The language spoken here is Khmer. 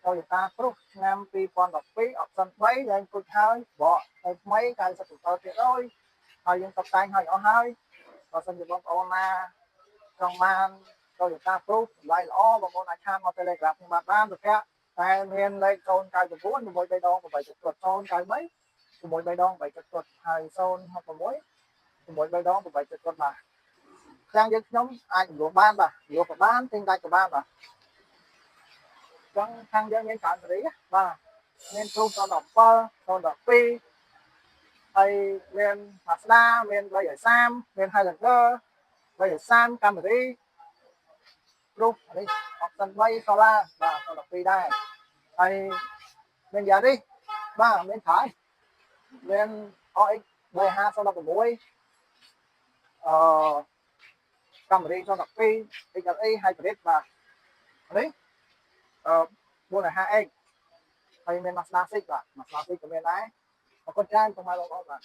Toyota Cruz ឆ្នាំ2012 option 3ឡើងពុជហើយបកទៅថ្មី97%ហើយយើងតុបតែងឲ្យអស់ហើយបើសិនជាបងប្អូនណាចង់បាន Toyota Cruz តម្លៃល្អបងប្អូនអាចឆាតមក Telegram ខ្ញុំបានទៅប្រាក់តែមានលេខ099 6 ដង8ចិត្តគាត់093 6 ដង8ចិត្តគាត់ហើយ066 6 ដង8ចិត្តគាត់បាទខាងយើងខ្ញុំអាចរំលោះបានបាទរំលោះក៏បានទិញដាច់ក៏បានបាទចឹងខាងយើងមានច្រើនសេរីបាទមានគ្រូ017 012ហើយមាន Mazda មាន330មាន Highlander 330 Camry រូបនេះ option 3 solar បាទ12ដែរហើយមាន Yaris បាទមានខายមាន RX 35016Camry 012 XLE Hybrid បាទនេះ450X ហើយមាន Mazda 6បាទ Mazda 6ក៏មានដែរអរគុណច្រើនសូមឲ្យបងប្អូនបាទ